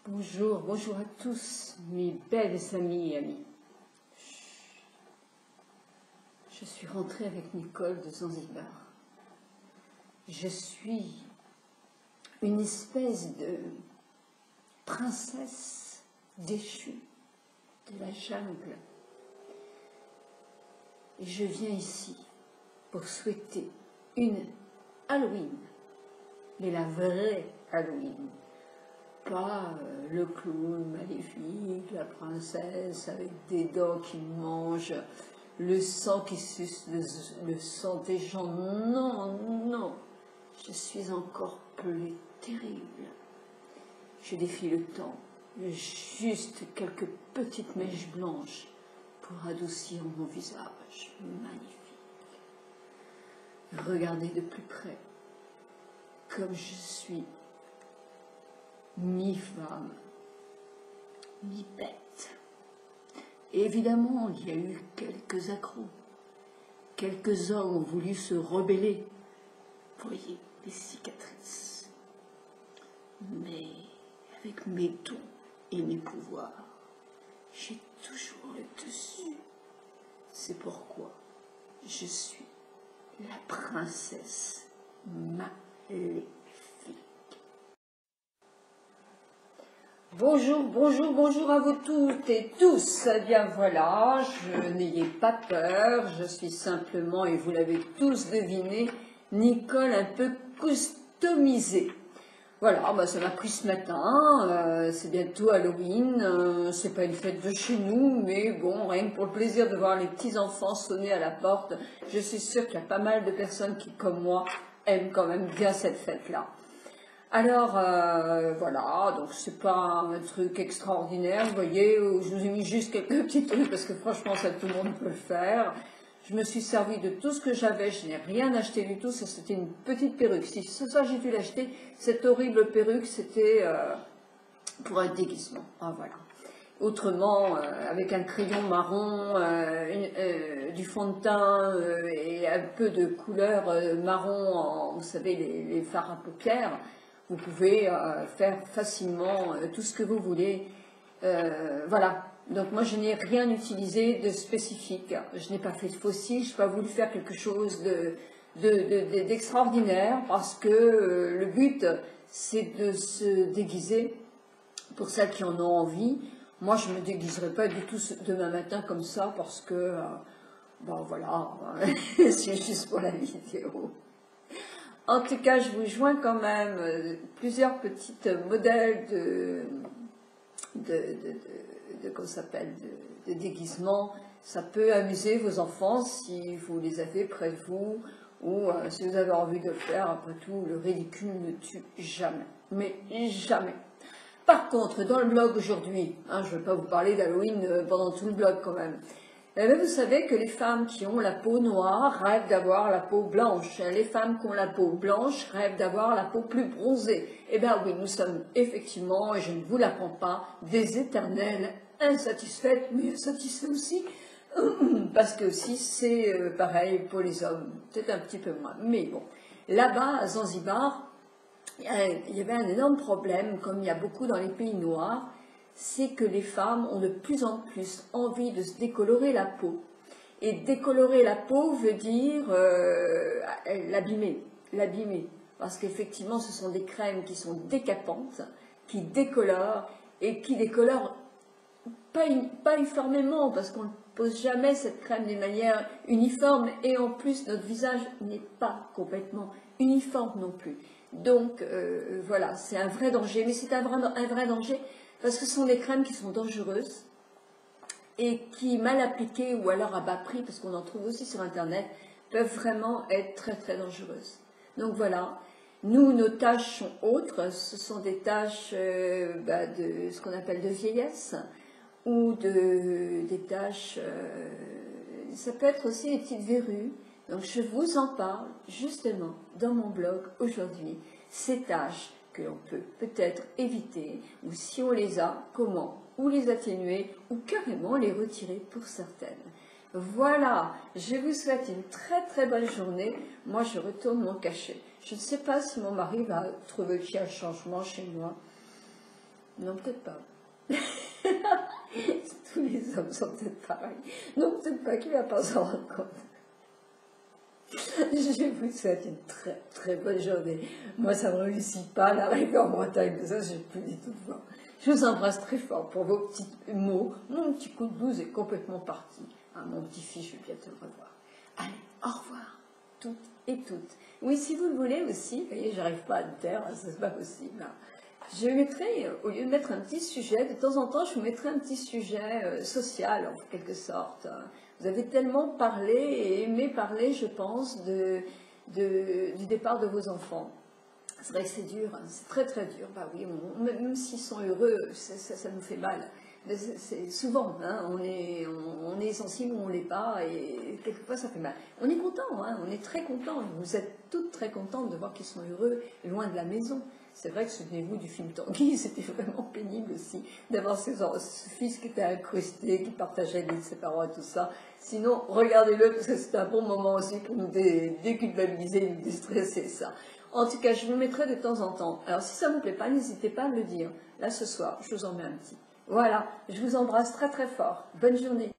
Bonjour, bonjour à tous, mes belles amies et amis. Je suis rentrée avec Nicole de Zanzibar. Je suis une espèce de princesse déchue de la jungle. Et je viens ici pour souhaiter une Halloween, mais la vraie Halloween. Pas le clown maléfique, la princesse avec des dents qui mangent, le sang qui suce le sang des gens. Non, non, je suis encore plus terrible. Je défie le temps, juste quelques petites mèches blanches pour adoucir mon visage magnifique. Regardez de plus près, comme je suis mi-femme, mi-bête. Et évidemment, il y a eu quelques accros. Quelques hommes ont voulu se rebeller. Voyez les cicatrices. Mais avec mes dons et mes pouvoirs, j'ai toujours le dessus. C'est pourquoi je suis la princesse maléfique. Bonjour, bonjour, bonjour à vous toutes et tous. Eh bien voilà, n'ayez pas peur, je suis simplement, et vous l'avez tous deviné, Nicole un peu customisée. Voilà, bah ça m'a pris ce matin, c'est bientôt Halloween, c'est pas une fête de chez nous, mais bon, rien que pour le plaisir de voir les petits enfants sonner à la porte, je suis sûre qu'il y a pas mal de personnes qui, comme moi, aiment quand même bien cette fête-là. Alors, voilà, donc c'est pas un truc extraordinaire, vous voyez, où je vous ai mis juste quelques petits trucs, parce que franchement, ça tout le monde peut le faire. Je me suis servi de tout ce que j'avais, je n'ai rien acheté du tout, ça c'était une petite perruque. Si ça j'ai dû l'acheter, cette horrible perruque, c'était pour un déguisement. Ah, voilà. Autrement, avec un crayon marron, du fond de teint et un peu de couleur marron, vous savez, les fards à paupières, vous pouvez faire facilement tout ce que vous voulez. Voilà. Donc moi, je n'ai rien utilisé de spécifique. Je n'ai pas fait de fossiles, je n'ai pas voulu faire quelque chose d'extraordinaire parce que le but, c'est de se déguiser pour celles qui en ont envie. Moi, je ne me déguiserai pas du tout demain matin comme ça parce que, bon voilà, c'est juste pour la vidéo. En tout cas, je vous joins quand même plusieurs petites modèles comment ça s'appelle, de déguisement. Ça peut amuser vos enfants si vous les avez près de vous ou si vous avez envie de le faire. Après tout, le ridicule ne tue jamais, mais jamais. Par contre, dans le blog aujourd'hui, je ne vais pas vous parler d'Halloween pendant tout le blog quand même, mais vous savez que les femmes qui ont la peau noire rêvent d'avoir la peau blanche. Les femmes qui ont la peau blanche rêvent d'avoir la peau plus bronzée. Eh bien oui, nous sommes effectivement, et je ne vous l'apprends pas, des éternelles insatisfaites, mais satisfaites aussi, parce que aussi c'est pareil pour les hommes, peut-être un petit peu moins. Mais bon, là-bas à Zanzibar, il y avait un énorme problème, comme il y a beaucoup dans les pays noirs, c'est que les femmes ont de plus en plus envie de se décolorer la peau. Et décolorer la peau veut dire l'abîmer. Parce qu'effectivement, ce sont des crèmes qui sont décapantes, qui décolorent, et qui décolorent pas uniformément, parce qu'on ne pose jamais cette crème d'une manière uniforme, et en plus, notre visage n'est pas complètement uniforme non plus. Donc, voilà, c'est un vrai danger. Mais c'est un vrai danger parce que ce sont des crèmes qui sont dangereuses et qui, mal appliquées ou alors à bas prix, parce qu'on en trouve aussi sur Internet, peuvent vraiment être très très dangereuses. Donc voilà, nous, nos taches sont autres. Ce sont des taches de ce qu'on appelle de vieillesse ou des taches, ça peut être aussi des petites verrues. Donc je vous en parle justement dans mon blog aujourd'hui, ces taches que l'on peut peut-être éviter, ou si on les a, comment, ou les atténuer, ou carrément les retirer pour certaines. Voilà, je vous souhaite une très très bonne journée. Moi je retourne mon cachet. Je ne sais pas si mon mari va trouver qu'il y a un changement chez moi. Non, peut-être pas. Tous les hommes sont peut-être pareils. Non, peut-être pas qu'il va pas s'en rendre compte. Je vous souhaite une très très bonne journée. Moi, ça ne me réussit pas d'arriver en Bretagne, mais ça, je peux du tout voir. Je vous embrasse très fort pour vos petits mots. Mon petit coup de blues est complètement parti. Ah, mon petit fils, je vais bientôt le revoir. Allez, au revoir, toutes et toutes. Oui, si vous le voulez aussi, vous voyez, j'arrive pas à me taire, c'est pas possible. Je mettrai, au lieu de mettre un petit sujet, de temps en temps, je vous mettrai un petit sujet social, en quelque sorte. Vous avez tellement parlé et aimé parler, je pense, du départ de vos enfants. C'est vrai que c'est dur, hein, c'est très très dur. Bah oui, même s'ils sont heureux, ça nous fait mal. C'est souvent, hein, on est sensible ou on l'est pas, et quelquefois ça fait mal. On est content, hein, on est très content. Vous êtes toutes très contentes de voir qu'ils sont heureux, loin de la maison. C'est vrai que souvenez-vous du film Tanguy, c'était vraiment pénible aussi d'avoir ce fils qui était incrusté, qui partageait avec ses parents et tout ça. Sinon, regardez-le parce que c'est un bon moment aussi pour nous déculpabiliser, nous déstresser ça. En tout cas, je vous le mettrai de temps en temps. Alors, si ça ne vous plaît pas, n'hésitez pas à me le dire. Là, ce soir, je vous en mets un petit. Voilà, je vous embrasse très très fort. Bonne journée.